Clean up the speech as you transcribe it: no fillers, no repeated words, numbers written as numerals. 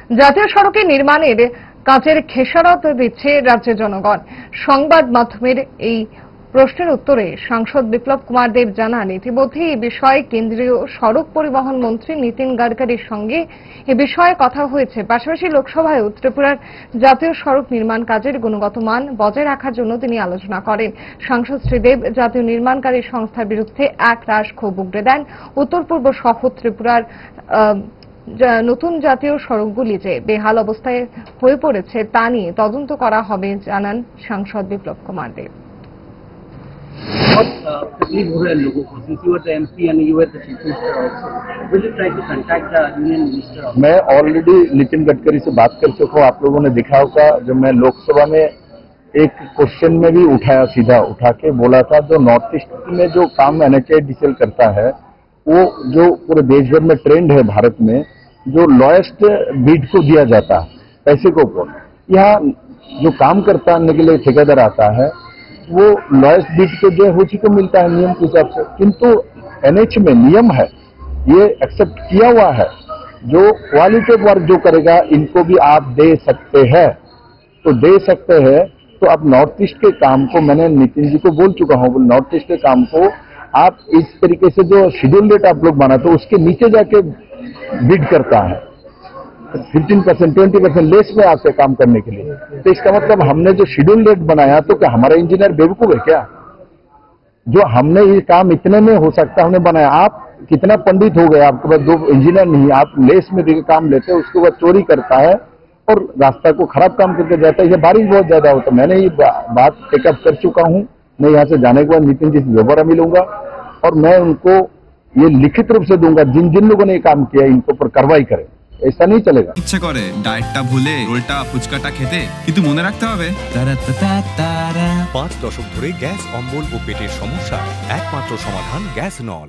জাতীয় সড়কে নির্মাণের কাজের খেসারত দিচ্ছে রাজ্যের জনগণ। সংবাদ মাধ্যমের এই প্রশ্নের উত্তরে সাংসদ বিপ্লব কুমার দেব জানান, ইতিমধ্যে এই বিষয়ে কেন্দ্রীয় সড়ক পরিবহন মন্ত্রী নীতিন গাডকারির সঙ্গে এ বিষয়ে কথা হয়েছে। পাশাপাশি লোকসভায় ত্রিপুরার জাতীয় সড়ক নির্মাণ কাজের গুণগত মান বজায় রাখার জন্য তিনি আলোচনা করেন। সাংসদ শ্রী দেব জাতীয় নির্মাণকারী সংস্থার বিরুদ্ধে একরাশ ক্ষোভ উগরে দেন। উত্তর পূর্ব সহ ত্রিপুরার নতুন জাতীয় সড়কগুলি যে বেহাল অবস্থায় হয়ে পড়েছে তা নিয়ে তদন্ত করা হবে জানান সাংসদ বিপ্লব কুমার দেব। तकलीफ हो रहा है लोगों को, since you were the MP and you were the chief minister also. Will you try to contact the union minister? मैं ऑलरेडी नितिन गडकरी से बात कर चुका हूँ। आप लोगों ने देखा होगा जब मैं लोकसभा में एक क्वेश्चन में भी उठाया, सीधा उठा के बोला था, जो नॉर्थ ईस्ट में जो काम NHAIDCL करता है वो जो पूरे देश भर में ट्रेंड है भारत में, जो लोएस्ट बिड को दिया जाता है पैसे को ऊपर, यहाँ जो काम करने के लिए ठेकेदार आता है वो लॉयस्ट बिड को जो है उसी को मिलता है नियम के हिसाब से। किंतु NH में नियम है, ये एक्सेप्ट किया हुआ है, जो क्वालिटी वर्क जो करेगा इनको भी आप दे सकते हैं, तो दे सकते हैं। तो अब नॉर्थ ईस्ट के काम को मैंने नितिन जी को बोल चुका हूँ, नॉर्थ ईस्ट के काम को आप इस तरीके से जो शेड्यूल रेट आप लोग बनाते हो उसके नीचे जाके बिड करता है, 15%, 20% लेस में आते काम करने के लिए। तो इसका मतलब हमने जो शेड्यूल रेट बनाया, तो क्या हमारा इंजीनियर बेवकूफ है क्या? जो हमने ये काम इतने में हो सकता हमने बनाया। आप कितना पंडित हो गए, आपके पास दो इंजीनियर नहीं, आप लेस में देकर काम लेते हैं, उसके बाद चोरी करता है और रास्ता को खराब काम करके जाता है। ये बारिश बहुत ज्यादा हो, तो मैंने ये बात टेकअप कर चुका हूँ। मैं यहाँ से जाने के बाद नितिन जी से दोबारा मिलूंगा और मैं उनको ये लिखित रूप से दूंगा, जिन जिन लोगों ने ये काम किया इनके ऊपर कार्रवाई करें। ऐसा नहीं चलेगा। ইচ্ছে করে ডায়েটটা ভুলে রোলটা ফুচকাটা খেতে, কিন্তু মনে রাখতে হবে 5 দশক ধরে গ্যাস অম্বল ও পেটের সমস্যা একমাত্র সমাধান গ্যাস নল।